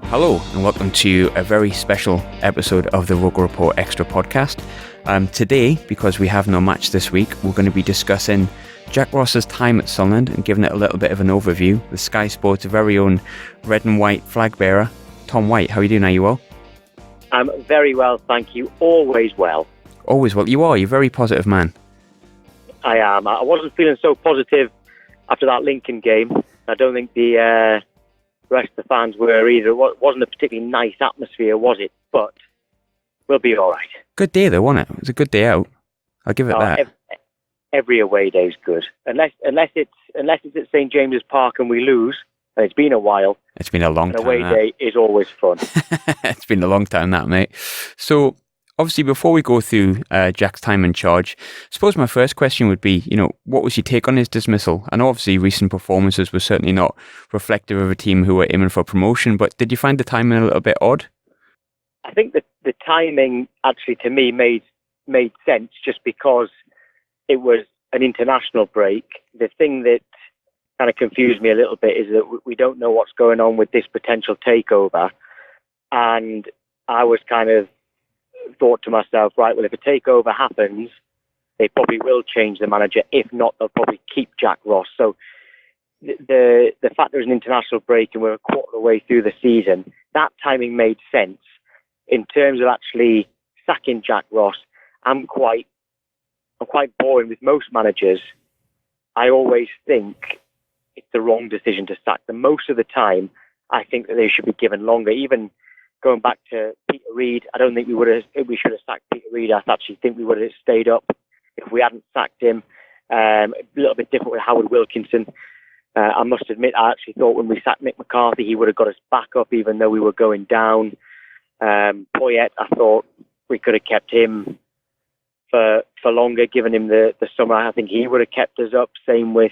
Hello and welcome to a very special episode of the ROKER RAPPORT Extra podcast. Today, because we have no match this week, we're going to be discussing Jack Ross's time at Sunderland and giving it a little bit of an overview with Sky Sports' very own red and white flag bearer, Tom White. How are you doing? Are you well? I'm very well, thank you. Always well. Always well. You are. You're a very positive man. I am. I wasn't feeling so positive after that Lincoln game. I don't think the rest of the fans were either. It wasn't a particularly nice atmosphere, was it? But we'll be all right. Good day though, wasn't it? It was a good day out. I'll give it that. Every away day is good, unless it's at St James's Park and we lose. And it's been a while. It's been a long time. An away day is always fun. It's been a long time, that, mate. So, obviously, before we go through Jack's time in charge, I suppose my first question would be, what was your take on his dismissal? I know, obviously, recent performances were certainly not reflective of a team who were aiming for promotion, but did you find the timing a little bit odd? I think that the timing, actually, to me, made sense just because it was an international break. The thing that kind of confused me a little bit is that we don't know what's going on with this potential takeover. And I was kind of thought to myself, right, well, if a takeover happens, they probably will change the manager. If not, they'll probably keep Jack Ross. So the fact there's an international break and we're a quarter of the way through the season, that timing made sense. In terms of actually sacking Jack Ross, I'm quite boring with most managers. I always think it's the wrong decision to sack them. Most of the time, I think that they should be given longer. Even going back to Peter Reid, I don't think we should have sacked Peter Reid. I actually think we would have stayed up if we hadn't sacked him. A little bit different with Howard Wilkinson. I must admit, I actually thought when we sacked Mick McCarthy, he would have got us back up, even though we were going down. Poyet, I thought we could have kept him for longer, given him the summer. I think he would have kept us up. Same with.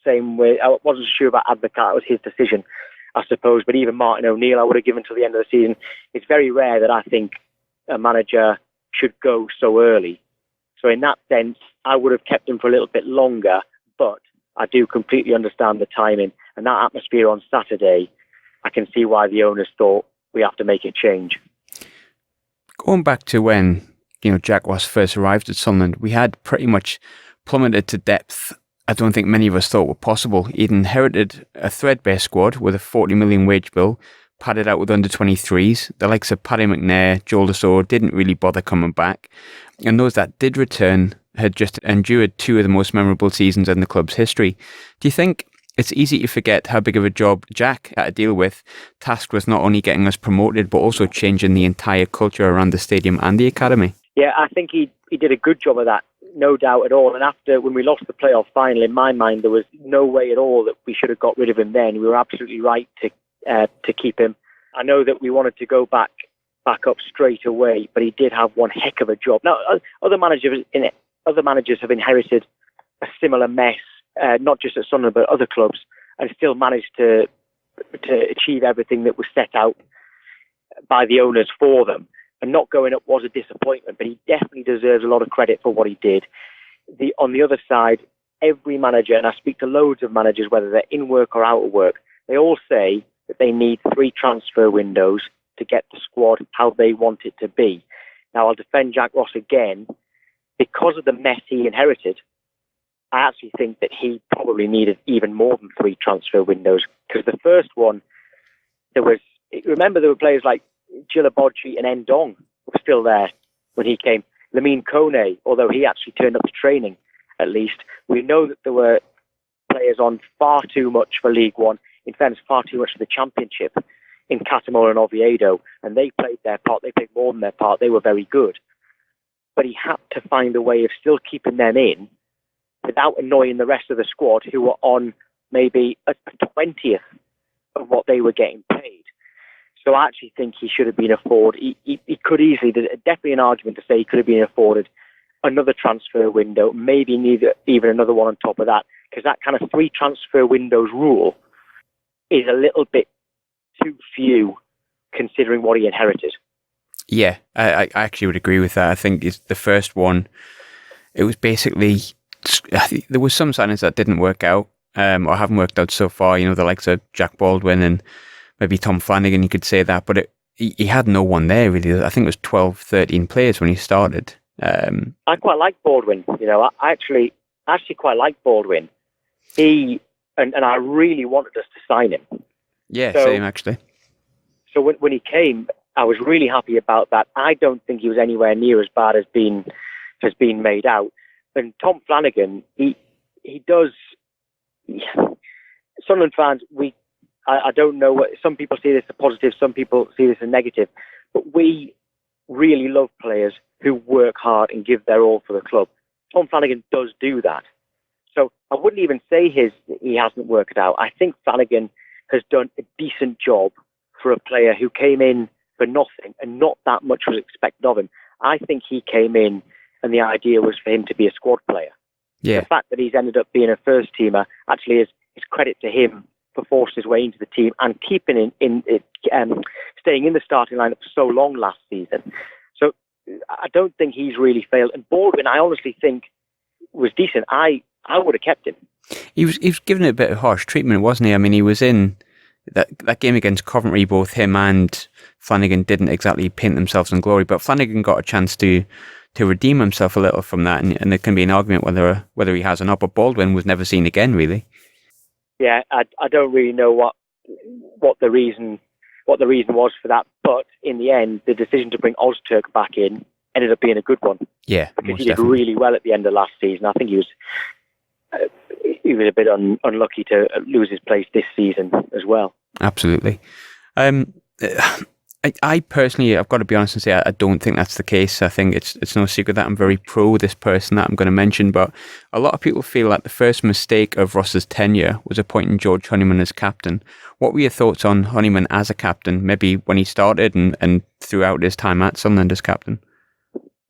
I wasn't sure about Advocat. It was his decision, I suppose. But even Martin O'Neill, I would have given till the end of the season. It's very rare that I think a manager should go so early. So in that sense, I would have kept him for a little bit longer. But I do completely understand the timing and that atmosphere on Saturday. I can see why the owners thought we have to make a change. Going back to when Jack Ross first arrived at Sunderland, we had pretty much plummeted to depth I don't think many of us thought were possible. He'd inherited a threadbare squad with a 40 million wage bill, padded out with under-23s. The likes of Paddy McNair, Joel Desor didn't really bother coming back. And those that did return had just endured two of the most memorable seasons in the club's history. Do you think it's easy to forget how big of a job Jack had to deal with, tasked with not only getting us promoted, but also changing the entire culture around the stadium and the academy? Yeah, I think he did a good job of that. No doubt at all. And after, when we lost the playoff final, in my mind, there was no way at all that we should have got rid of him then. We were absolutely right to keep him. I know that we wanted to go back up straight away, but he did have one heck of a job. Now, other managers have inherited a similar mess, not just at Sunderland, but other clubs, and still managed to achieve everything that was set out by the owners for them. And not going up was a disappointment, but he definitely deserves a lot of credit for what he did. On the other side, every manager, and I speak to loads of managers, whether they're in work or out of work, they all say that they need 3 transfer windows to get the squad how they want it to be. Now, I'll defend Jack Ross again. Because of the mess he inherited, I actually think that he probably needed even more than 3 transfer windows. Because the first one, remember there were players like Gilabodji and Ndong were still there when he came. Lamine Kone, although he actually turned up to training, at least. We know that there were players on far too much for League One. In fairness, far too much for the Championship in Catamor and Oviedo. And they played their part. They played more than their part. They were very good. But he had to find a way of still keeping them in without annoying the rest of the squad who were on maybe a 20th of what they were getting paid. So I actually think he should have been afforded. He could easily, there's definitely an argument to say he could have been afforded another transfer window, maybe even another one on top of that, because that kind of 3 transfer windows rule is a little bit too few considering what he inherited. Yeah, I actually would agree with that. I think it's the first one, it was basically, there was some signings that didn't work out or haven't worked out so far. The likes of Jack Baldwin and maybe Tom Flanagan, you could say that, but he had no one there really. I think it was 12, 13 players when he started. I quite like Baldwin. I actually quite like Baldwin. And I really wanted us to sign him. Yeah, same actually. So when he came, I was really happy about that. I don't think he was anywhere near as bad as has been made out. And Tom Flanagan, he does. Sunderland fans, I don't know what some people see this as positive, some people see this as negative, but we really love players who work hard and give their all for the club. Tom Flanagan does do that. So I wouldn't even say he hasn't worked out. I think Flanagan has done a decent job for a player who came in for nothing and not that much was expected of him. I think he came in and the idea was for him to be a squad player. Yeah. The fact that he's ended up being a first teamer actually is credit to him for forcing his way into the team and keeping staying in the starting lineup for so long last season. So I don't think he's really failed. And Baldwin, I honestly think was decent. I would have kept him. He was given a bit of harsh treatment, wasn't he? I mean, he was in that game against Coventry. Both him and Flanagan didn't exactly paint themselves in glory, but Flanagan got a chance to redeem himself a little from that, and there can be an argument whether he has or not. But Baldwin was never seen again, really. Yeah, I don't really know what the reason was for that, but in the end, the decision to bring Ozturk back in ended up being a good one. Yeah, because he did really well at the end of last season. I think he was a bit unlucky to lose his place this season as well. Absolutely. I personally, I've got to be honest and say, I don't think that's the case. I think it's no secret that I'm very pro this person that I'm going to mention, but a lot of people feel that the first mistake of Ross's tenure was appointing George Honeyman as captain. What were your thoughts on Honeyman as a captain, maybe when he started and throughout his time at Sunderland as captain?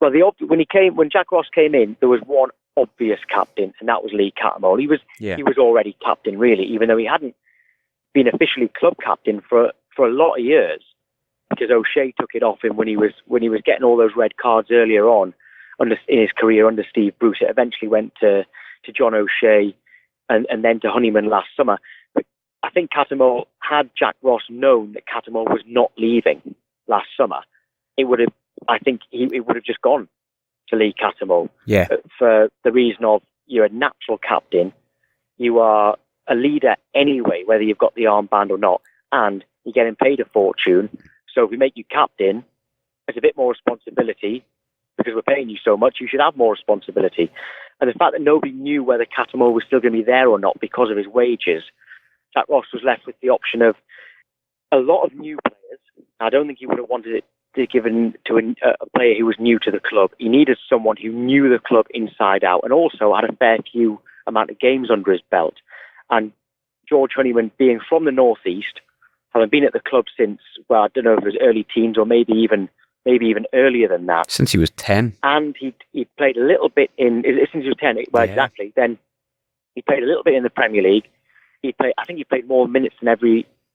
Well, when Jack Ross came in, there was one obvious captain, and that was Lee Cattermole. He was already captain, really, even though he hadn't been officially club captain for a lot of years, because O'Shea took it off him when he was getting all those red cards earlier on in his career under Steve Bruce. It eventually went to John O'Shea and then to Honeyman last summer. But I think Cattermole, had Jack Ross known that Cattermole was not leaving last summer, it would have just gone to Lee Cattermole. Yeah. For the reason of, you're a natural captain, you are a leader anyway, whether you've got the armband or not, and you're getting paid a fortune. So if we make you captain, there's a bit more responsibility because we're paying you so much. You should have more responsibility. And the fact that nobody knew whether Cattermole was still going to be there or not because of his wages, Jack Ross was left with the option of a lot of new players. I don't think he would have wanted it to given to a player who was new to the club. He needed someone who knew the club inside out and also had a fair few amount of games under his belt. And George Honeyman, being from the northeast, having been at the club since, well, I don't know if it was early teens or maybe even earlier than that. Since he was 10. And he played a little bit since he was 10. Well, yeah. Exactly. Then he played a little bit in the Premier League. I think he played more minutes than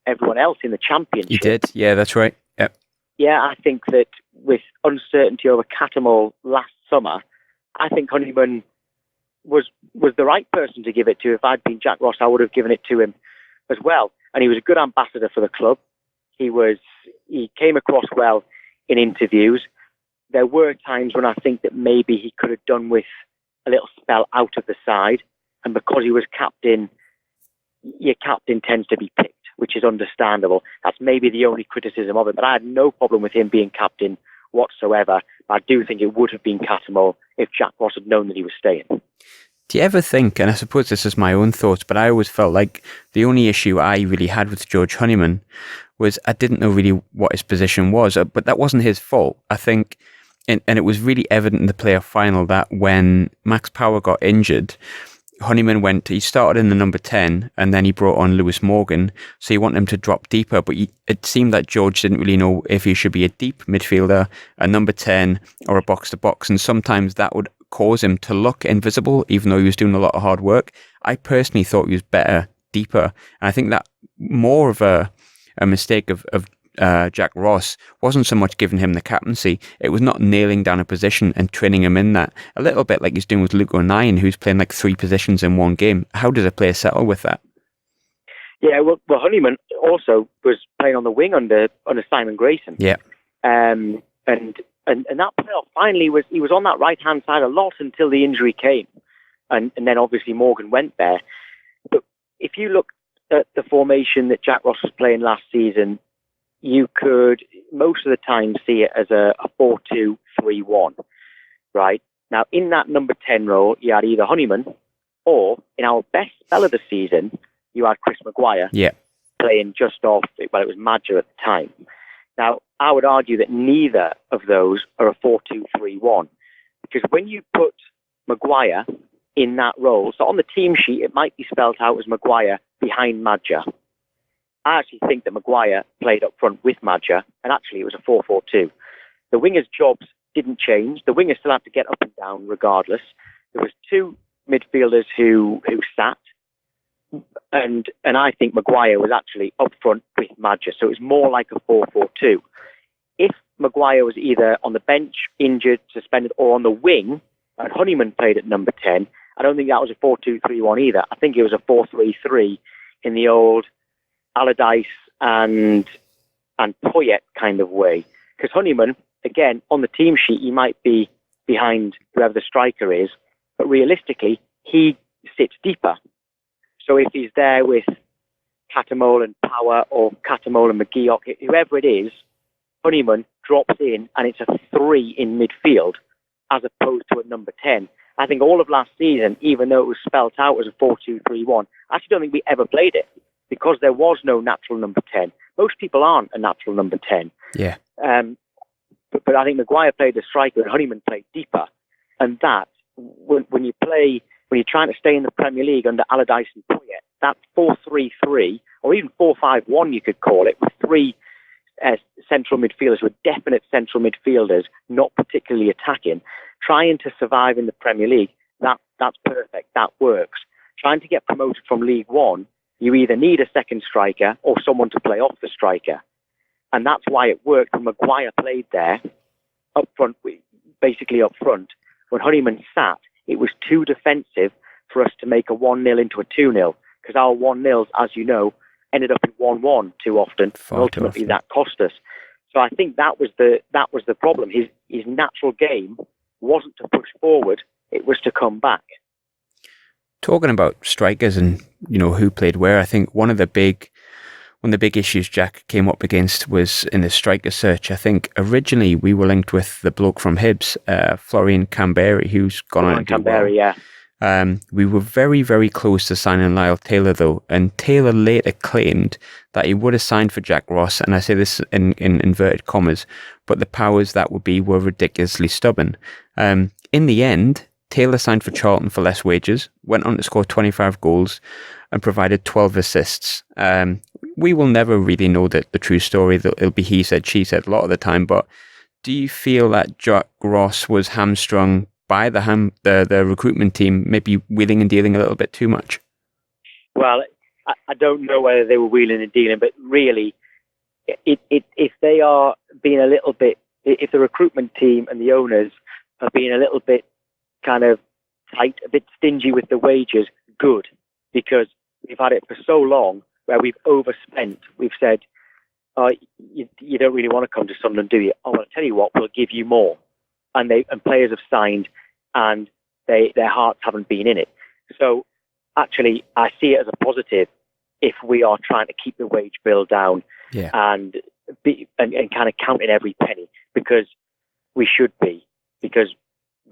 everyone else in the Championship. He did. Yeah, that's right. Yep. Yeah, I think that with uncertainty over Cattermole last summer, I think Honeyman was the right person to give it to. If I'd been Jack Ross, I would have given it to him as well. And he was a good ambassador for the club. He came across well in interviews. There were times when I think that maybe he could have done with a little spell out of the side. And because he was captain, your captain tends to be picked, which is understandable. That's maybe the only criticism of it. But I had no problem with him being captain whatsoever. But I do think it would have been Cattermole if Jack Ross had known that he was staying. Do you ever think, and I suppose this is my own thoughts, but I always felt like the only issue I really had with George Honeyman was I didn't know really what his position was, but that wasn't his fault. I think, and it was really evident in the playoff final that when Max Power got injured, Honeyman he started in the number 10 and then he brought on Lewis Morgan. So you want him to drop deeper, but it seemed that George didn't really know if he should be a deep midfielder, a number 10 or a box to box. And sometimes that would cause him to look invisible, even though he was doing a lot of hard work. I personally thought he was better deeper. And I think that more of a mistake of Jack Ross wasn't so much giving him the captaincy, it was not nailing down a position and training him in that. A little bit like he's doing with Luke O'Nien, who's playing like 3 positions in one game. How does a player settle with that? Yeah, well, Honeyman also was playing on the wing under Simon Grayson. Yeah. And that playoff finally he was on that right hand side a lot until the injury came, and then obviously Morgan went there. But if you look at the formation that Jack Ross was playing last season, you could most of the time see it as a 4-2-3-1, right? Now, in that number 10 role, you had either Honeyman or, in our best spell of the season, you had Chris Maguire playing just off, well, it was Madger at the time. Now, I would argue that neither of those are a 4-2-3-1, because when you put Maguire in that role, so on the team sheet, it might be spelled out as Maguire behind Madger. I actually think that Maguire played up front with Madger, and actually it was a 4-4-2. The wingers' jobs didn't change. The wingers still had to get up and down regardless. There was two midfielders who sat, and I think Maguire was actually up front with Madger, so it was more like a 4-4-2. If Maguire was either on the bench, injured, suspended, or on the wing, and Honeyman played at number 10, I don't think that was a 4-2-3-1 either. I think it was a 4-3-3 in the old Allardyce and Poyet kind of way. Because Honeyman, again, on the team sheet, he might be behind whoever the striker is, but realistically, he sits deeper. So if he's there with Catamol and Power or Catamol and McGeoch, whoever it is, Honeyman drops in and it's a 3 in midfield as opposed to a number 10. I think all of last season, even though it was spelt out as a 4-2-3-1, I actually don't think we ever played it because there was no natural number 10. Most people aren't a natural number 10. Yeah. But I think Maguire played the striker and Honeyman played deeper. And that, when you're trying to stay in the Premier League under Allardyce and Poyet, that 4-3-3, or even 4-5-1 you could call it, with three central midfielders, with definite central midfielders, not particularly attacking, trying to survive in the Premier League, that's perfect, that works. Trying to get promoted from League One, you either need a second striker or someone to play off the striker. And that's why it worked when Maguire played there, up front, basically up front. When Honeyman sat, it was too defensive for us to make a 1-0 into a 2-0, because our 1-0s, as you know, ended up in 1-1 too often, and ultimately that cost us. So I think that was the problem. His natural game wasn't to push forward, it was to come back. Talking about strikers and who played where, I think one of the big issues Jack came up against was in the striker search. I think originally we were linked with the bloke from Hibs, Florian Kamberi, who's gone on to do well. Yeah. We were very, very close to signing Lyle Taylor, though, and Taylor later claimed that he would have signed for Jack Ross, and I say this in inverted commas, but the powers that would be were ridiculously stubborn. In the end, Taylor signed for Charlton for less wages, went on to score 25 goals, and provided 12 assists. We will never really know the true story. It'll be he said, she said a lot of the time, but do you feel that Jack Ross was hamstrung by the recruitment team, maybe wheeling and dealing a little bit too much? Well, I don't know whether they were wheeling and dealing, but really, if they are being a little bit, if the recruitment team and the owners are being a little bit kind of tight, a bit stingy with the wages, good, because we've had it for so long where we've overspent. We've said, you don't really want to come to Sunderland, do you? Oh, well, I'll tell you what, we'll give you more. And players have signed, and their hearts haven't been in it. So actually, I see it as a positive if we are trying to keep the wage bill down and kind of counting every penny, because we should be, because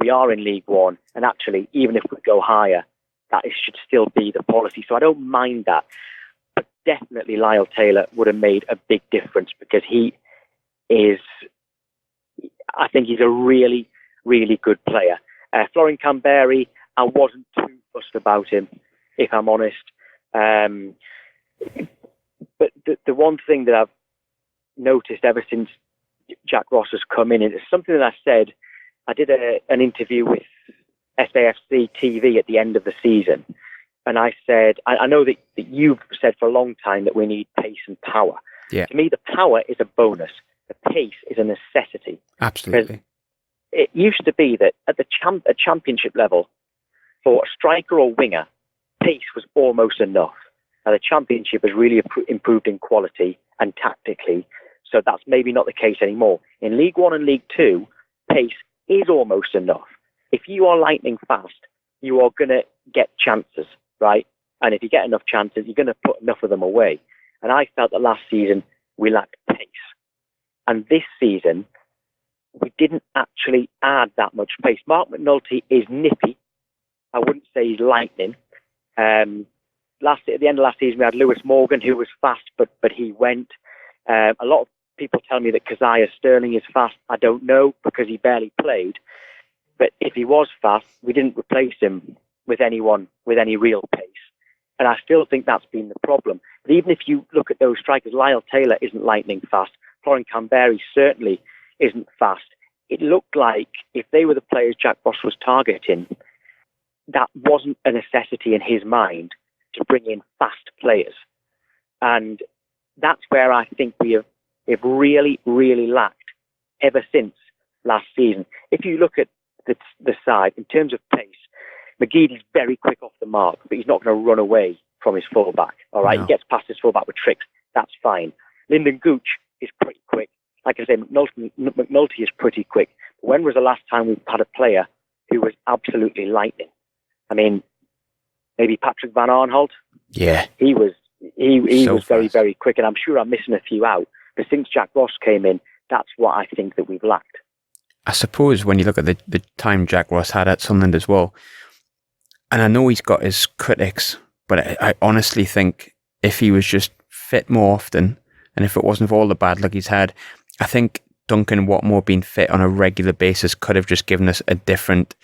we are in League One, and actually, even if we go higher, that should still be the policy. So I don't mind that. But definitely Lyle Taylor would have made a big difference, because I think he's a really, really good player. Florian Kamberi, I wasn't too fussed about him, if I'm honest. But the one thing that I've noticed ever since Jack Ross has come in, and it's something that I said, I did an interview with SAFC TV at the end of the season, and I said, I know that you've said for a long time that we need pace and power. Yeah. To me, the power is a bonus. The pace is a necessity. Absolutely. It used to be that at the championship level, for a striker or winger, pace was almost enough. Now, the Championship has really improved in quality and tactically, so that's maybe not the case anymore. In League One and League Two, pace is almost enough. If you are lightning fast, you are going to get chances, right? And if you get enough chances, you're going to put enough of them away. And I felt that last season we lacked pace. And this season, we didn't actually add that much pace. Mark McNulty is nippy. I wouldn't say he's lightning. At the end of last season, we had Lewis Morgan, who was fast, but he went. A lot of people tell me that Keziah Sterling is fast. I don't know, because he barely played. But if he was fast, we didn't replace him with anyone with any real pace. And I still think that's been the problem. But even if you look at those strikers, Lyle Taylor isn't lightning fast. Florian Kamberi certainly isn't fast. It looked like if they were the players Jack Ross was targeting, that wasn't a necessity in his mind to bring in fast players. And that's where I think we have really, really lacked ever since last season. If you look at the side, in terms of pace, McGeady's very quick off the mark, but he's not going to run away from his fullback. All right, no. He gets past his fullback with tricks. That's fine. Lyndon Gooch is pretty quick. Like I say, McNulty is pretty quick. But when was the last time we've had a player who was absolutely lightning? I mean, maybe Patrick Van Arnholt. Yeah, he was so very, very quick, and I'm sure I'm missing a few out. But since Jack Ross came in, that's what I think that we've lacked. I suppose when you look at the time Jack Ross had at Sunderland as well, and I know he's got his critics, but I honestly think if he was just fit more often, and if it wasn't for all the bad luck he's had, I think Duncan Watmore being fit on a regular basis could have just given us a different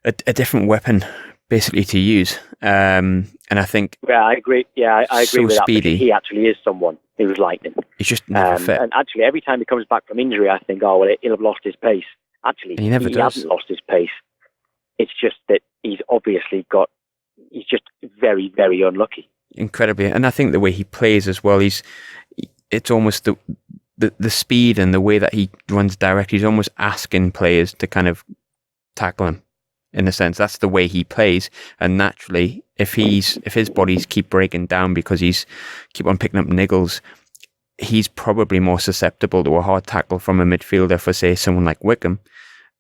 weapon, basically, to use. And I think... Yeah, I agree. Yeah, I agree so with that. Speedy. He actually is someone who's lightning. He's just never fit. And actually, every time he comes back from injury, I think, oh, well, he'll have lost his pace. Actually, he hasn't lost his pace. It's just that he's just very, very unlucky. Incredibly. And I think the way he plays as well, it's almost the speed and the way that he runs direct. He's almost asking players to kind of tackle him, in a sense. That's the way he plays. And naturally, if his bodies keep breaking down because he's keep on picking up niggles, he's probably more susceptible to a hard tackle from a midfielder for, say, someone like Wickham.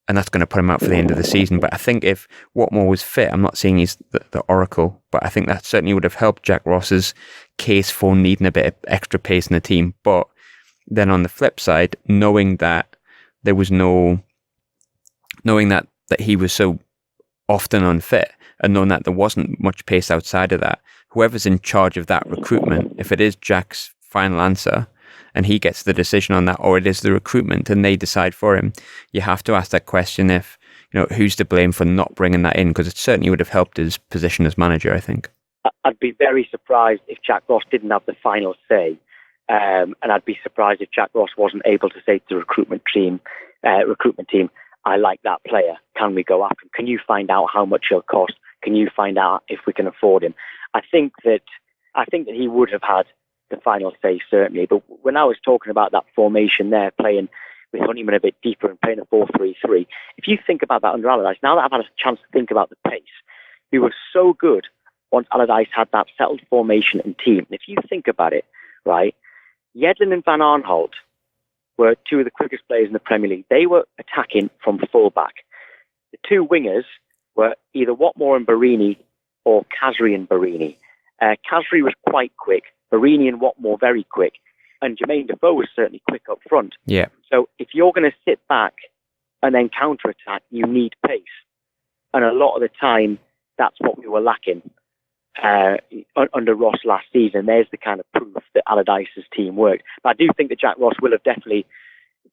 And that's going to put him out for the end of the season. But I think if Watmore was fit, I'm not saying he's the oracle, but I think that certainly would have helped Jack Ross's case for needing a bit of extra pace in the team. But then on the flip side, knowing that he was so often unfit, and knowing that there wasn't much pace outside of that, whoever's in charge of that recruitment, if it is Jack's final answer, and he gets the decision on that, or it is the recruitment and they decide for him, you have to ask that question if, who's to blame for not bringing that in, because it certainly would have helped his position as manager, I think. I'd be very surprised if Jack Ross didn't have the final say, and I'd be surprised if Jack Ross wasn't able to say to the recruitment team, I like that player, can we go after him? Can you find out how much he'll cost? Can you find out if we can afford him? I think that he would have had the final say, certainly. But when I was talking about that formation there, playing with Honeyman a bit deeper and playing a 4-3-3, if you think about that under Allardyce, now that I've had a chance to think about the pace, we were so good once Allardyce had that settled formation and team. And if you think about it, right, Yedlin and Van Arnholt were two of the quickest players in the Premier League. They were attacking from full-back. The two wingers were either Watmore and Barini or Khazri and Barini. Khazri was quite quick. Barini and Watmore very quick, and Jermaine Defoe was certainly quick up front. Yeah. So if you're going to sit back and then counter-attack, you need pace. And a lot of the time, that's what we were lacking under Ross last season. There's the kind of proof that Allardyce's team worked. But I do think that Jack Ross will have definitely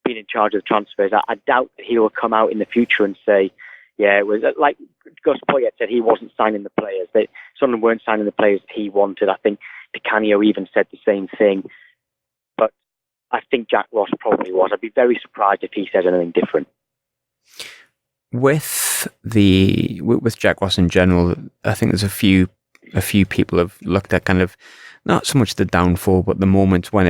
been in charge of the transfers. I doubt that he will come out in the future and say, yeah, it was like Gus Poyet said, he wasn't signing the players. Sunderland weren't signing the players he wanted. I think Di Canio even said the same thing. But I think Jack Ross probably was. I'd be very surprised if he said anything different. With Jack Ross in general, I think there's a few people have looked at kind of not so much the downfall, but the moments when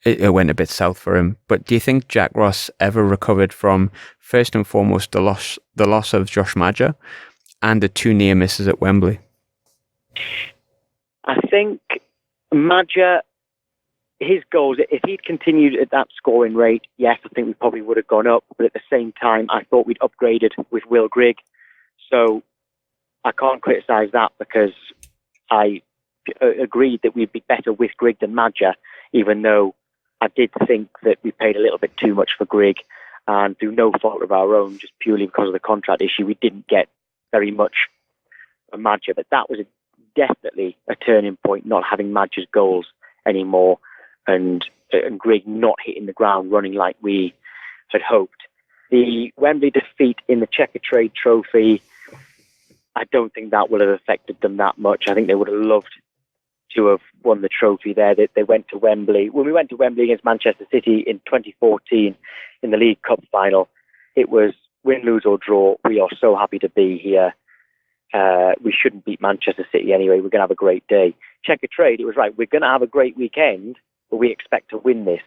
it went a bit south for him. But do you think Jack Ross ever recovered from, first and foremost, the loss of Josh Maja and the two near misses at Wembley? I think Madger, his goals, if he'd continued at that scoring rate, yes, I think we probably would have gone up. But at the same time, I thought we'd upgraded with Will Grigg. So I can't criticise that because I agreed that we'd be better with Grigg than Madger, even though I did think that we paid a little bit too much for Grigg, and through no fault of our own, just purely because of the contract issue, we didn't get very much for Madger. But that was definitely a turning point, not having Madger's goals anymore, and Grigg not hitting the ground running like we had hoped. The Wembley defeat in the Checker Trade Trophy, I don't think that will have affected them that much. I think they would have loved to have won the trophy there. They went to Wembley. When we went to Wembley against Manchester City in 2014 in the League Cup final, it was win, lose or draw. We are so happy to be here. We shouldn't beat Manchester City anyway. We're going to have a great day. Checker Trade, it was right. We're going to have a great weekend, but we expect to win this.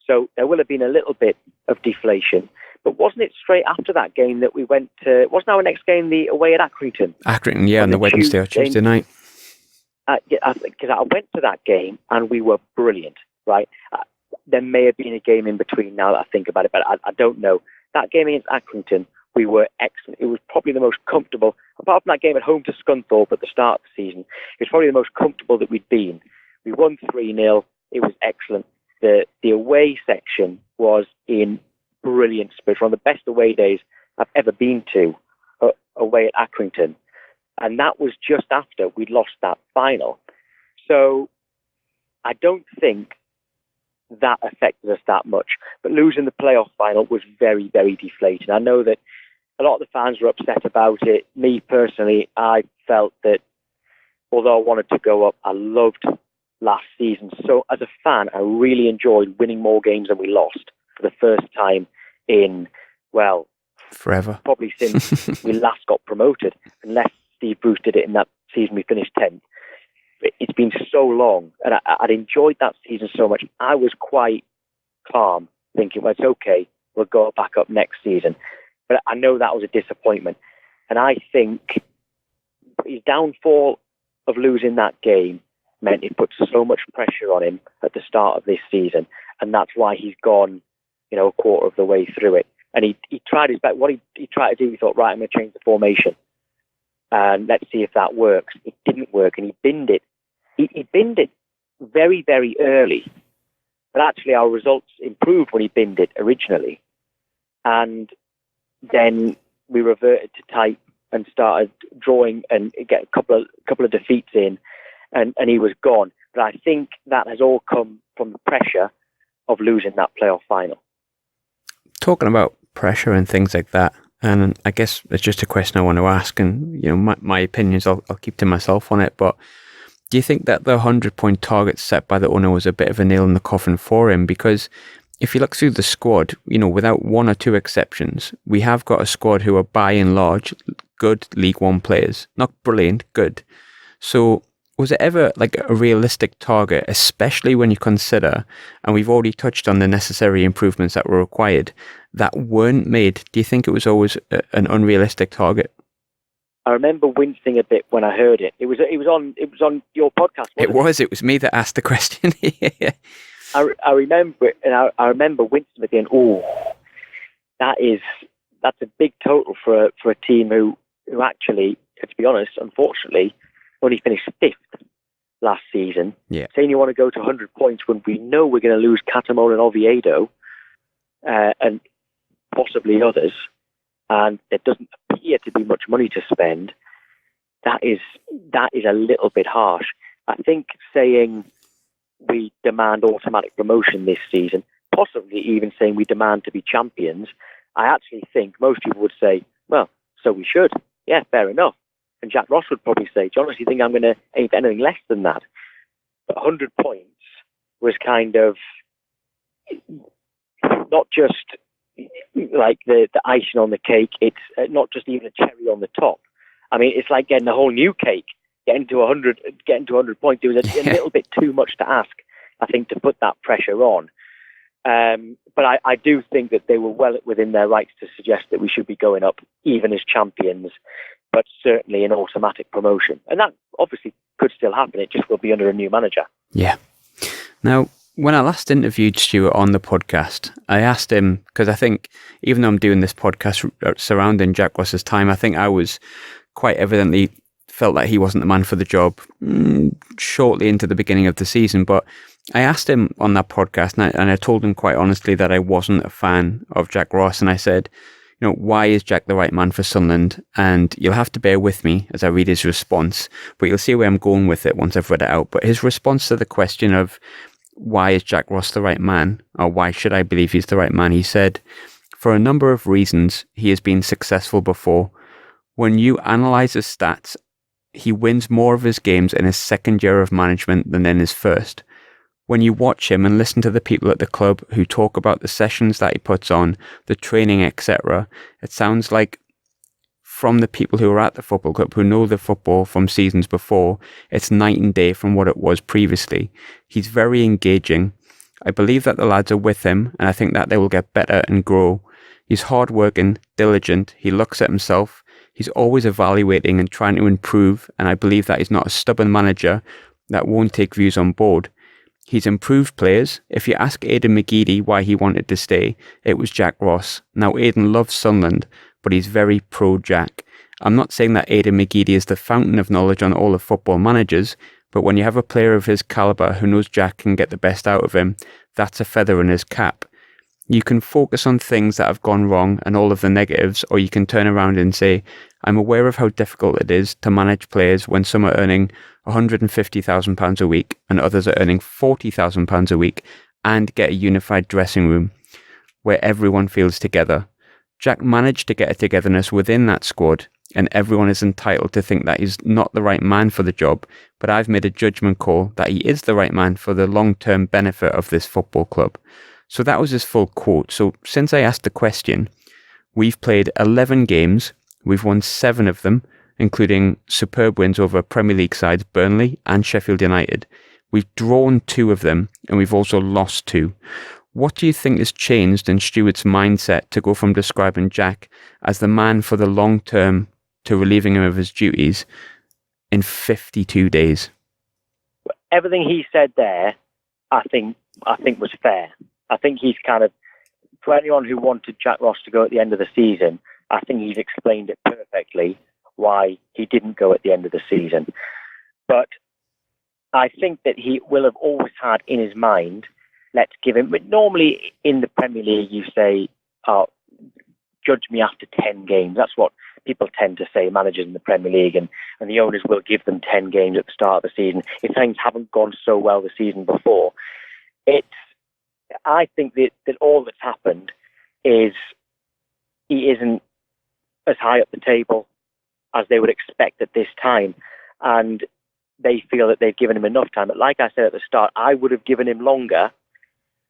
So there will have been a little bit of deflation. But wasn't it straight after that game that we went to, wasn't our next game the away at Accrington? Accrington, yeah, on the Wednesday or Tuesday night. Because I went to that game and we were brilliant, right? There may have been a game in between now that I think about it, but I don't know. That game against Accrington, we were excellent. It was probably the most comfortable, apart from that game at home to Scunthorpe at the start of the season, it was probably the most comfortable that we'd been. We won 3-0. It was excellent. The away section was in brilliant spirit. One of the best away days I've ever been to away at Accrington. And that was just after we'd lost that final. So I don't think that affected us that much. But losing the playoff final was very, very deflating. I know that a lot of the fans were upset about it. Me personally, I felt that although I wanted to go up, I loved last season. So as a fan, I really enjoyed winning more games than we lost for the first time in, well, forever. Probably since we last got promoted, unless Steve Bruce did it in that season we finished 10th. It's been so long, and I'd enjoyed that season so much. I was quite calm, thinking, well, it's okay, we'll go back up next season. But I know that was a disappointment. And I think his downfall of losing that game meant it put so much pressure on him at the start of this season. And that's why he's gone, a quarter of the way through it. And he tried his best. What he tried to do, he thought, right, I'm going to change the formation. And let's see if that works. It didn't work, and he binned it. He binned it very, very early. But actually, our results improved when he binned it originally. And then we reverted to type and started drawing and get a couple of defeats in, and he was gone. But I think that has all come from the pressure of losing that playoff final. Talking about pressure and things like that, and I guess it's just a question I want to ask, and my opinions I'll keep to myself on it, but do you think that the 100-point target set by the owner was a bit of a nail in the coffin for him? Because if you look through the squad, without one or two exceptions, we have got a squad who are by and large good League One players. Not brilliant, good. So was it ever like a realistic target, especially when you consider, and we've already touched on the necessary improvements that were required, that weren't made? Do you think it was always an unrealistic target? I remember wincing a bit when I heard it. It was on your podcast. It was me that asked the question. I remember it, and I remember wincing again. Oh, that's a big total for a team who actually, to be honest, unfortunately, only finished 5th last season. Yeah. Saying you want to go to 100 points when we know we're going to lose Catamol and Oviedo, and possibly others, and there doesn't appear to be much money to spend. That is a little bit harsh. I think saying we demand automatic promotion this season, possibly even saying we demand to be champions, I actually think most people would say, well, so we should. Yeah, fair enough. And Jack Ross would probably say, do you honestly think I'm going to aim for anything less than that? But 100 points was kind of not just like the icing on the cake. It's not just even a cherry on the top. I mean, it's like getting a whole new cake, getting to 100 points. It was a little bit too much to ask, I think, to put that pressure on. But I do think that they were well within their rights to suggest that we should be going up, even as champions. but certainly an automatic promotion. And that obviously could still happen. It just will be under a new manager. Yeah. Now, when I last interviewed Stuart on the podcast, I asked him, because I think even though I'm doing this podcast surrounding Jack Ross's time, I think I was quite evidently felt that he wasn't the man for the job shortly into the beginning of the season. But I asked him on that podcast, and I told him quite honestly that I wasn't a fan of Jack Ross. And I said, why is Jack the right man for Sunderland? And you'll have to bear with me as I read his response, but you'll see where I'm going with it once I've read it out. But his response to the question of why is Jack Ross the right man, or why should I believe he's the right man, he said, for a number of reasons, he has been successful before. When you analyse his stats, he wins more of his games in his second year of management than in his first. When you watch him and listen to the people at the club who talk about the sessions that he puts on, the training, etc., it sounds like from the people who are at the football club, who know the football from seasons before, it's night and day from what it was previously. He's very engaging. I believe that the lads are with him, and I think that they will get better and grow. He's hardworking, diligent, he looks at himself, he's always evaluating and trying to improve, and I believe that he's not a stubborn manager that won't take views on board. He's improved players. If you ask Aidan McGeady why he wanted to stay, it was Jack Ross. Now, Aidan loves Sunderland, but he's very pro-Jack. I'm not saying that Aidan McGeady is the fountain of knowledge on all of football managers, but when you have a player of his calibre who knows Jack can get the best out of him, that's a feather in his cap. You can focus on things that have gone wrong and all of the negatives, or you can turn around and say, I'm aware of how difficult it is to manage players when some are earning £150,000 a week and others are earning £40,000 a week, and get a unified dressing room where everyone feels together. Jack managed to get a togetherness within that squad, and everyone is entitled to think that he's not the right man for the job, but I've made a judgment call that he is the right man for the long-term benefit of this football club. So that was his full quote. So since I asked the question, we've played 11 games, we've won 7 of them, including superb wins over Premier League sides Burnley and Sheffield United. We've drawn 2 of them, and we've also lost 2. What do you think has changed in Stuart's mindset to go from describing Jack as the man for the long term to relieving him of his duties in 52 days? Everything he said there, I think was fair. I think he's kind of, for anyone who wanted Jack Ross to go at the end of the season, I think he's explained it perfectly why he didn't go at the end of the season. But I think that he will have always had in his mind, let's give him, but normally in the Premier League you say, judge me after 10 games. That's what people tend to say, managers in the Premier League, and the owners will give them 10 games at the start of the season if things haven't gone so well the season before. I think that all that's happened is he isn't as high up the table as they would expect at this time, and they feel that they've given him enough time. But like I said at the start, I would have given him longer.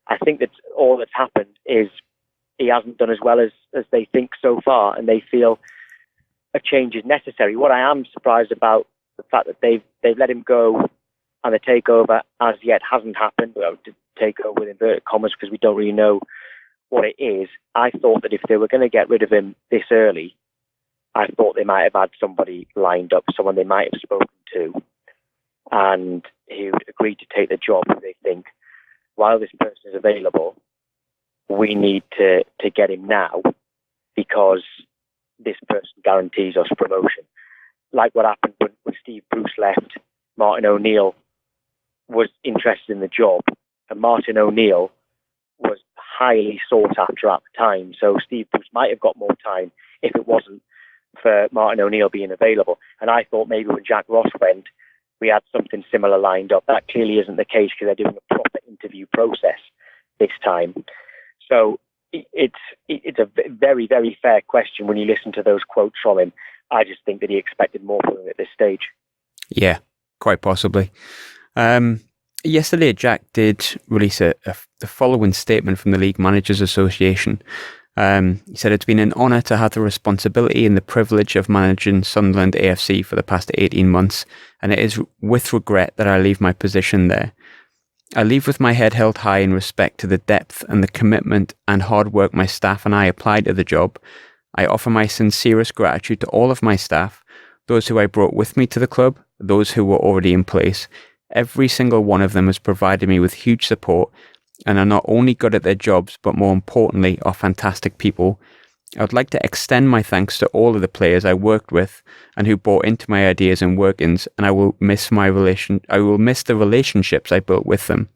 I think that all that's happened is he hasn't done as well as they think so far, and they feel a change is necessary. What I am surprised about the fact that they've let him go, and the takeover as yet hasn't happened. Well, to takeover with inverted commas, because we don't really know what it is. I thought that if they were going to get rid of him this early, I thought they might have had somebody lined up, someone they might have spoken to, and who would agree to take the job. They think, while this person is available, we need to get him now, because this person guarantees us promotion. Like what happened when Steve Bruce left, Martin O'Neill was interested in the job, and Martin O'Neill was highly sought after at the time. So Steve Bruce might have got more time if it wasn't for Martin O'Neill being available. And I thought maybe when Jack Ross went, we had something similar lined up. That clearly isn't the case, because they're doing a proper interview process this time. So it's a very, very fair question when you listen to those quotes from him. I just think that he expected more from him at this stage. Yeah, quite possibly. Yesterday, Jack did release the following statement from the League Managers Association. He said, it's been an honour to have the responsibility and the privilege of managing Sunderland AFC for the past 18 months, and it is with regret that I leave my position there. I leave with my head held high in respect to the depth and the commitment and hard work my staff and I applied to the job. I offer my sincerest gratitude to all of my staff, those who I brought with me to the club, those who were already in place. Every single one of them has provided me with huge support and are not only good at their jobs, but more importantly, are fantastic people. I would like to extend my thanks to all of the players I worked with and who bought into my ideas and workings, and I will miss the relationships I built with them.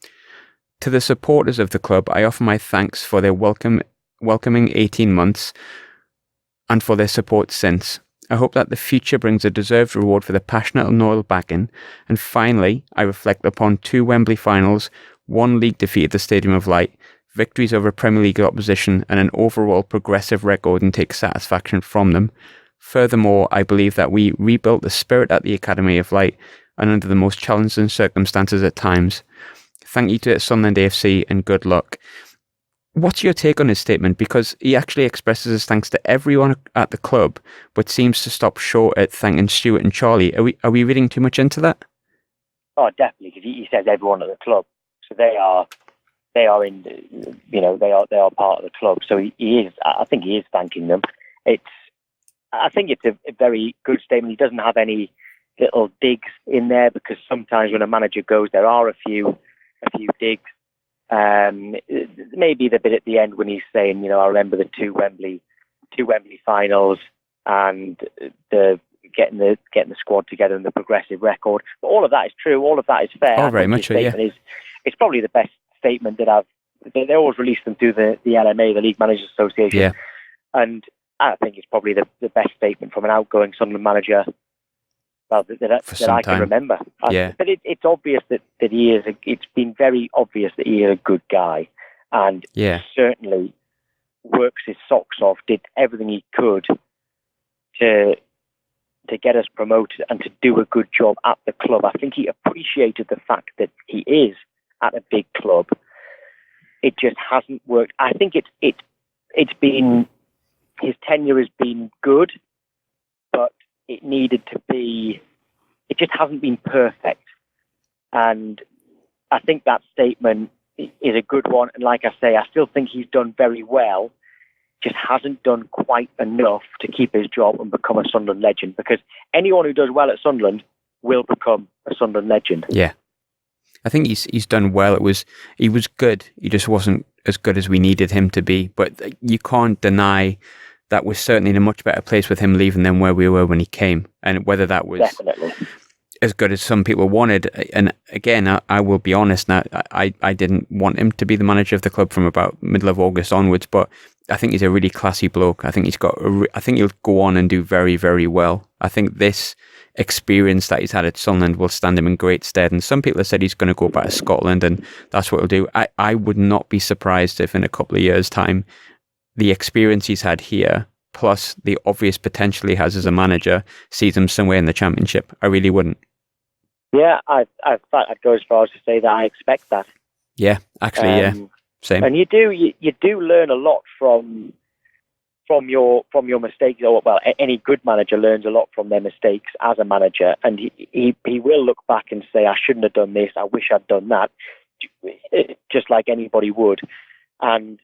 To the supporters of the club, I offer my thanks for their welcoming 18 months and for their support since. I hope that the future brings a deserved reward for the passionate and loyal backing. And finally, I reflect upon 2 Wembley finals, 1 league defeat at the Stadium of Light, victories over Premier League opposition, and an overall progressive record, and take satisfaction from them. Furthermore, I believe that we rebuilt the spirit at the Academy of Light and under the most challenging circumstances at times. Thank you to Sunderland AFC and good luck. What's your take on his statement? Because he actually expresses his thanks to everyone at the club, but seems to stop short at thanking Stuart and Charlie. Are we reading too much into that? Oh, definitely, because he says everyone at the club, so they are in, they are part of the club. So he is. I think he is thanking them. I think it's a very good statement. He doesn't have any little digs in there, because sometimes when a manager goes, there are a few digs. Maybe the bit at the end when he's saying, I remember the two Wembley finals and the getting the squad together and the progressive record. But all of that is true. All of that is fair. Oh, very much so, yeah. It's probably the best statement that they always release them through the LMA, the League Managers Association. Yeah. And I think it's probably the best statement from an outgoing Sunderland manager that I can remember. Yeah. But it's obvious that he is. It's been very obvious that he is a good guy, and certainly works his socks off. Did everything he could to get us promoted and to do a good job at the club. I think he appreciated the fact that he is at a big club. It just hasn't worked. I think it's been, his tenure has been good, but it needed to be, it just hasn't been perfect. And I think that statement is a good one. And like I say, I still think he's done very well, just hasn't done quite enough to keep his job and become a Sunderland legend, because anyone who does well at Sunderland will become a Sunderland legend. Yeah. I think he's done well. He was good. He just wasn't as good as we needed him to be. But you can't deny that we're certainly in a much better place with him leaving than where we were when he came. And whether that was definitely as good as some people wanted. And again, I will be honest now, I didn't want him to be the manager of the club from about middle of August onwards, but I think he's a really classy bloke. I think he'll go on and do very, very well. I think this experience that he's had at Sunderland will stand him in great stead. And some people have said he's going to go back to Scotland and that's what he'll do. I would not be surprised if in a couple of years' time, the experience he's had here, plus the obvious potential he has as a manager, sees him somewhere in the Championship. I really wouldn't. Yeah, I'd go as far as to say that I expect that. Yeah, actually, yeah, same. And you do learn a lot from your mistakes. Or well, any good manager learns a lot from their mistakes as a manager, and he will look back and say, I shouldn't have done this. I wish I'd done that, just like anybody would. And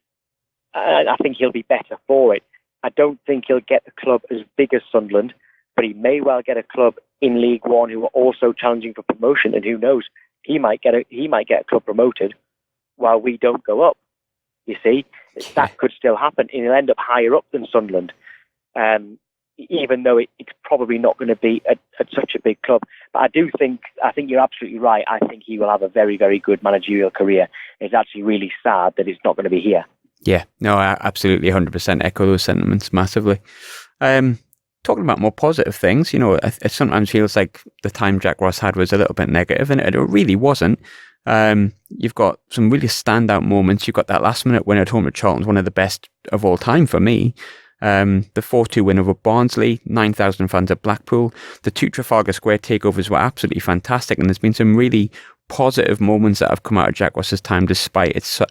I think he'll be better for it. I don't think he'll get the club as big as Sunderland, but he may well get a club in League One who are also challenging for promotion. And who knows, he might get a club promoted while we don't go up. You see, that could still happen, and he'll end up higher up than Sunderland, even though it's probably not going to be at such a big club. But I think you're absolutely right. I think he will have a very, very good managerial career. It's actually really sad that it's not going to be here. Yeah, no, I absolutely 100% echo those sentiments massively. Talking about more positive things, it sometimes feels like the time Jack Ross had was a little bit negative, and it really wasn't. You've got some really standout moments. You've got that last minute win at home at Charlton's one of the best of all time for me. The 4-2 win over Barnsley, 9,000 fans at Blackpool. The 2 Trafalgar Square takeovers were absolutely fantastic, and there's been some really positive moments that have come out of Jack Ross's time, despite its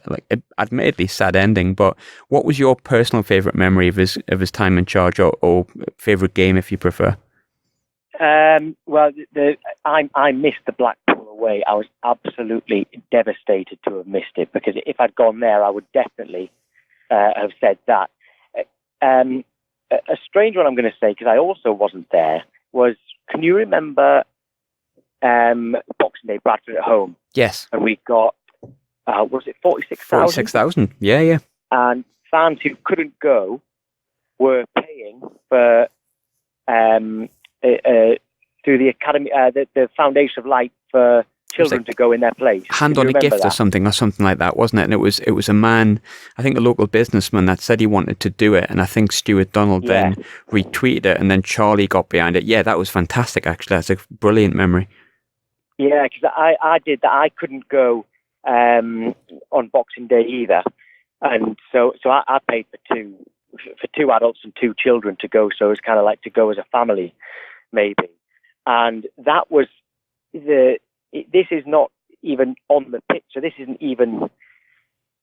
admittedly sad ending. But what was your personal favourite memory of his time in charge, or favourite game, if you prefer? Well, I missed the Blackpool away. I was absolutely devastated to have missed it, because if I'd gone there, I would definitely have said that. a strange one I'm going to say, because I also wasn't there, was, can you remember Boxing Day, Bradford at home? Yes. And we got, was it 46,000? 46,000, yeah. And fans who couldn't go were paying for, through the academy, the Foundation of Light for children to go in their place. Hand on a gift or something like that, wasn't it? And it was a man, I think a local businessman, that said he wanted to do it, and I think Stuart Donald then retweeted it, and then Charlie got behind it. Yeah, that was fantastic, actually. That's a brilliant memory. Yeah, because I did that. I couldn't go on Boxing Day either, and so I paid for two adults and two children to go, so it was kind of like to go as a family, maybe. And that was this is not even on the pitch, so this isn't even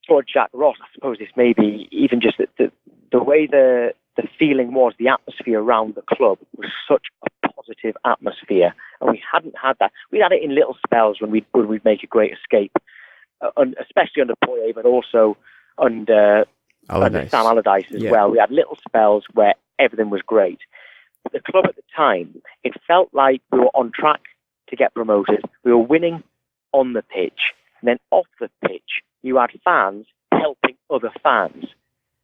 for Jack Ross. I suppose this may be even just the way the feeling was, the atmosphere around the club was such a positive atmosphere, and we hadn't had that. We had it in little spells when we'd make a great escape, especially under Poirier, but also under Sam Allardyce as well. We had little spells where everything was great. But the club at the time, it felt like we were on track to get promoted. We were winning on the pitch, and then off the pitch, you had fans helping other fans,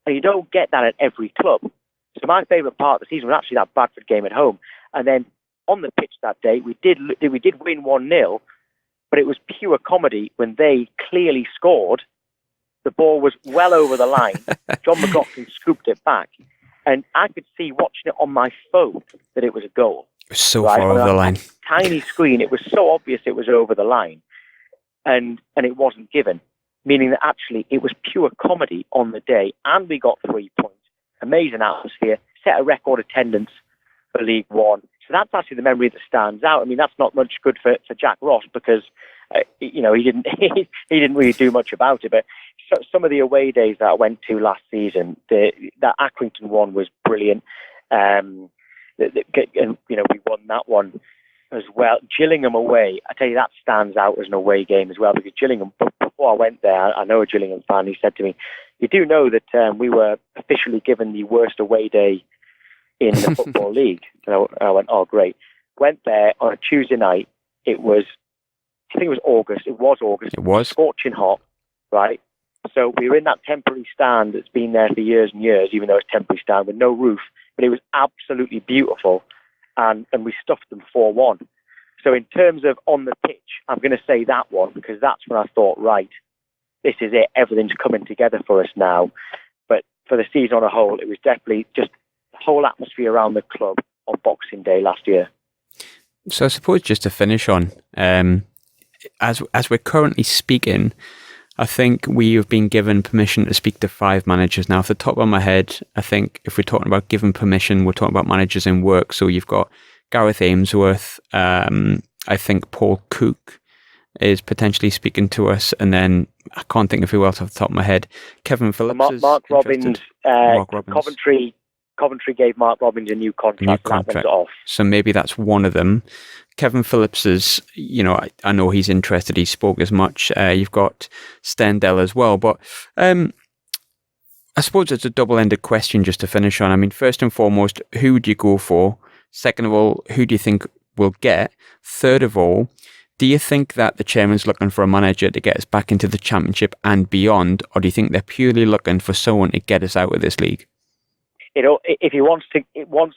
and you don't get that at every club. So my favourite part of the season was actually that Bradford game at home, and then on the pitch that day, we did win 1-0, but it was pure comedy when they clearly scored. The ball was well over the line. John McLaughlin scooped it back, and I could see watching it on my phone that it was a goal. It was so far over the line. Tiny screen. It was so obvious it was over the line, and it wasn't given, meaning that actually it was pure comedy on the day, and we got 3 points. Amazing atmosphere, set a record attendance for League One. So that's actually the memory that stands out. I mean, that's not much good for Jack Ross, because he didn't he didn't really do much about it. But some of the away days that I went to last season, that Accrington one was brilliant. And we won that one as well. Gillingham away, I tell you, that stands out as an away game as well, because Gillingham, before I went there, I know a Gillingham fan, he said to me, you do know that we were officially given the worst away day in the Football League. And I went, oh, great. Went there on a Tuesday night. It was, I think it was August. It was August. It was. Scorching hot, right? So we were in that temporary stand that's been there for years and years, even though it's temporary stand with no roof. But it was absolutely beautiful, and we stuffed them 4-1. So in terms of on the pitch, I'm going to say that one, because that's when I thought, right, this is it. Everything's coming together for us now. But for the season on a whole, it was definitely just the whole atmosphere around the club on Boxing Day last year. So I suppose just to finish on, as we're currently speaking, I think we have been given permission to speak to 5 managers. Now, off the top of my head, I think if we're talking about given permission, we're talking about managers in work. So you've got Gareth Ainsworth, I think Paul Cook is potentially speaking to us, and then I can't think of who else off the top of my head. Kevin Phillips is Mark Robbins, Mark Robbins. Coventry gave Mark Robbins a new contract. Off. So maybe that's one of them. Kevin Phillips is, I know he's interested. He spoke as much. You've got Stendhal as well. But I suppose it's a double-ended question just to finish on. I mean, first and foremost, who would you go for? Second of all, who do you think we'll get? Third of all, do you think that the chairman's looking for a manager to get us back into the Championship and beyond, or do you think they're purely looking for someone to get us out of this league? If he wants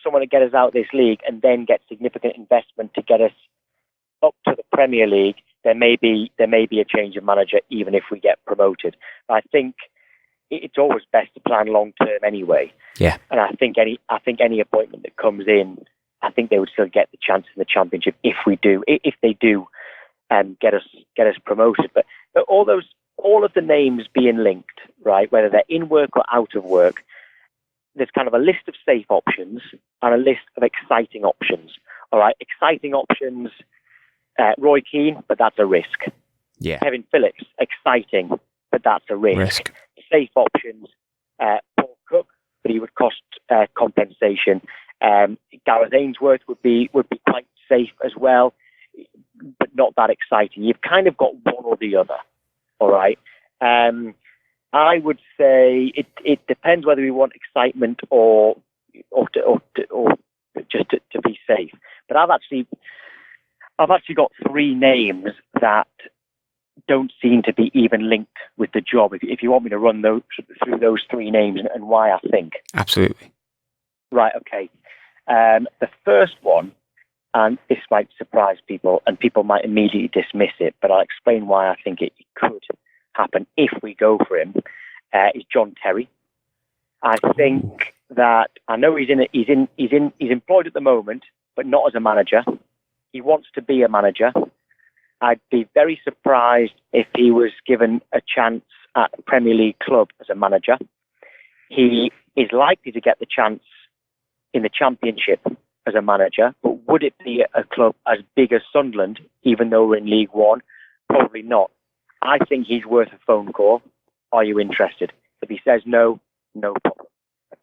someone to get us out of this league and then get significant investment to get us up to the Premier League, there may be a change of manager even if we get promoted. I think it's always best to plan long term anyway. Yeah. And I think any appointment that comes in, I think they would still get the chance in the Championship if they do get us promoted. But all of the names being linked, right, whether they're in work or out of work, there's kind of a list of safe options and a list of exciting options. All right, exciting options, Roy Keane, but that's a risk. Yeah. Kevin Phillips, exciting, but that's a risk. Safe options, Paul Cook, but he would cost compensation. Gareth Ainsworth would be quite safe as well, but not that exciting. You've kind of got one or the other. All right. I would say it depends whether we want excitement or or just to be safe. But I've actually got three names that don't seem to be even linked with the job. If you want me to run through those three names and why I think. Absolutely. Right, okay. The first one, and this might surprise people, and people might immediately dismiss it, but I'll explain why I think it could happen if we go for him, is John Terry. I think that, I know he's employed at the moment, but not as a manager. He wants to be a manager. I'd be very surprised if he was given a chance at a Premier League club as a manager. He is likely to get the chance in the Championship as a manager, but would it be a club as big as Sunderland, even though we're in League One? Probably not. I think he's worth a phone call. Are you interested? If he says no, no problem.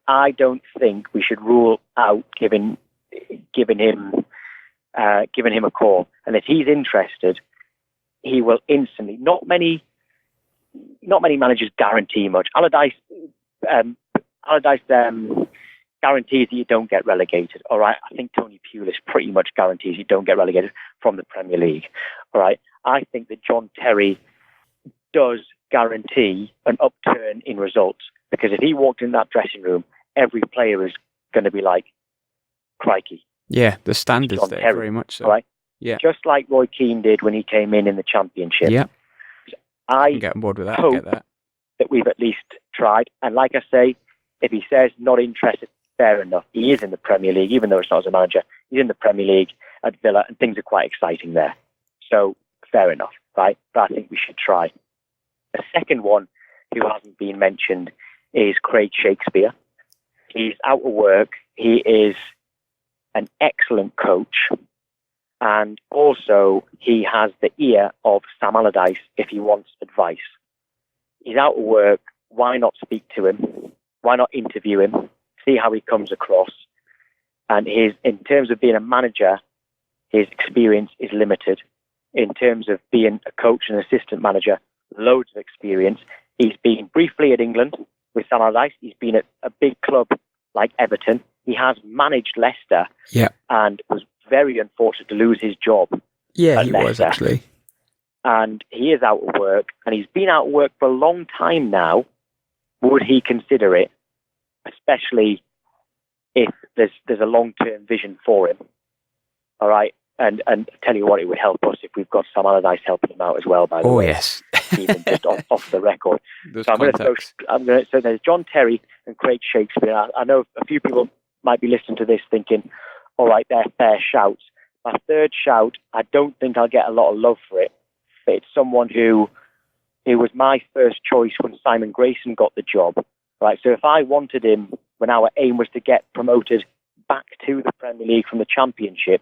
I don't think we should rule out giving him a call. And if he's interested, he will instantly. Not many managers guarantee much. Allardyce guarantees that you don't get relegated. All right. I think Tony Pulis pretty much guarantees you don't get relegated from the Premier League. All right. I think that John Terry does guarantee an upturn in results, because if he walked in that dressing room, every player is going to be like, crikey. Yeah, the standards John there, Terry, very much so. Right? Yeah. Just like Roy Keane did when he came in the Championship. Yeah. I can get on board with that. hope Get that we've at least tried. And like I say, if he says not interested, fair enough. He is in the Premier League, even though it's not as a manager. He's in the Premier League at Villa, and things are quite exciting there. So fair enough, right? But I think we should try. The second one who hasn't been mentioned is Craig Shakespeare. He's out of work. He is an excellent coach. And also, he has the ear of Sam Allardyce if he wants advice. He's out of work. Why not speak to him? Why not interview him? See how he comes across. And in terms of being a manager, his experience is limited. In terms of being a coach and assistant manager, loads of experience. He's been briefly at England with Sam Allardyce. He's been at a big club like Everton. He has managed Leicester, and was very unfortunate to lose his job. Yeah, at he Leicester. was actually. And he is out of work, and he's been out of work for a long time now. Would he consider it, especially if there's a long-term vision for him? All right, and tell you what, it would help us if we've got Sam Allardyce helping him out as well. By the way, Yes. even just off the record. Those So so there's John Terry and Craig Shakespeare. I know a few people might be listening to this thinking, all right, they're fair shouts. My third shout, I don't think I'll get a lot of love for it, but it's someone who was my first choice when Simon Grayson got the job. Right. So if I wanted him when our aim was to get promoted back to the Premier League from the Championship,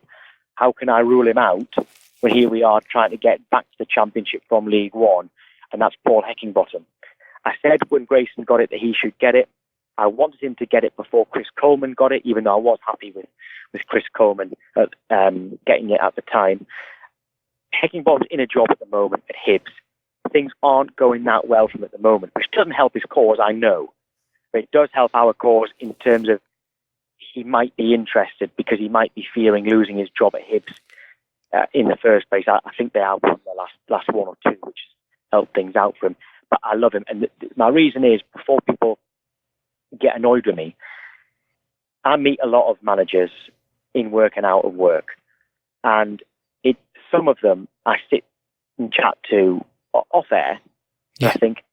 how can I rule him out when here we are trying to get back to the Championship from League One? And that's Paul Heckingbottom. I said when Grayson got it that he should get it. I wanted him to get it before Chris Coleman got it, even though I was happy with Chris Coleman getting it at the time. Heckingbottom's in a job at the moment at Hibs. Things aren't going that well for him at the moment, which doesn't help his cause, I know. But it does help our cause in terms of he might be interested because he might be fearing losing his job at Hibs in the first place. I think they have won the last one or two, which has helped things out for him. But I love him. And my reason is, before people get annoyed with me, I meet a lot of managers in work and out of work. And some of them I sit and chat to off air. And I think,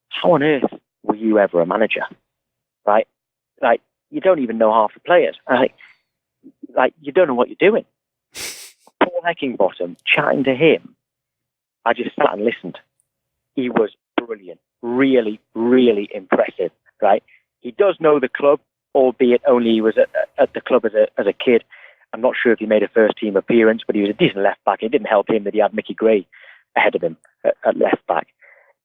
how on earth were you ever a manager? Right? Like, you don't even know half the players. Like you don't know what you're doing. Paul Heckingbottom, chatting to him, I just sat and listened. He was brilliant. Really, really impressive. Right? He does know the club, albeit only he was at the club as a kid. I'm not sure if he made a first-team appearance, but he was a decent left-back. It didn't help him that he had Mickey Gray ahead of him at left-back.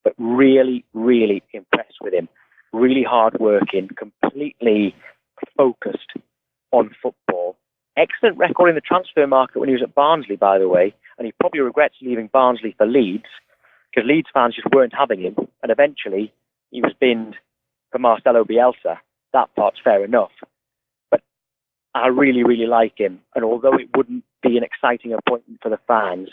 But really, really impressed with him. Really hard-working, completely focused on football. Excellent record in the transfer market when he was at Barnsley, by the way. And he probably regrets leaving Barnsley for Leeds, because Leeds fans just weren't having him. And eventually, he was binned for Marcelo Bielsa. That part's fair enough. I really, really like him. And although it wouldn't be an exciting appointment for the fans,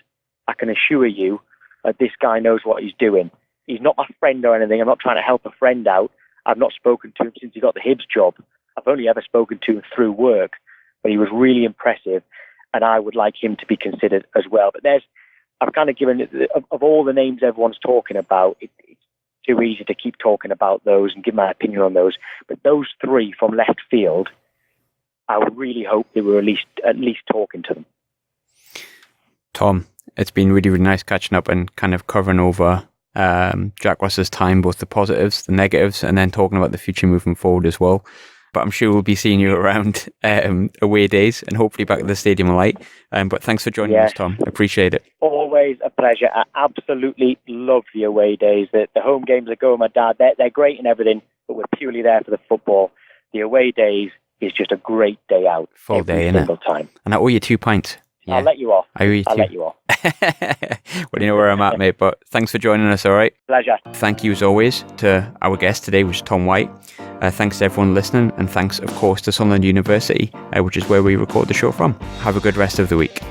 I can assure you that this guy knows what he's doing. He's not my friend or anything. I'm not trying to help a friend out. I've not spoken to him since he got the Hibs job. I've only ever spoken to him through work. But he was really impressive, and I would like him to be considered as well. But I've kind of given, of all the names everyone's talking about, it's too easy to keep talking about those and give my opinion on those. But those three from left field, I would really hope they were at least talking to them. Tom, it's been really, really nice catching up and kind of covering over Jack Ross's time, both the positives, the negatives, and then talking about the future moving forward as well. But I'm sure we'll be seeing you around away days and hopefully back at the Stadium of Light. But thanks for joining us, Tom. Appreciate it. Always a pleasure. I absolutely love the away days. The home games that go with my dad, they're great and everything, but we're purely there for the football. The away days is just a great day out. Full day, innit? Time. And I owe you 2 pints. Yeah. I'll let you off. I'll let you off. Well, you know where I'm at, mate. But thanks for joining us, all right? Pleasure. Thank you, as always, to our guest today, which is Tom White. Thanks to everyone listening. And thanks, of course, to Sunderland University, which is where we record the show from. Have a good rest of the week.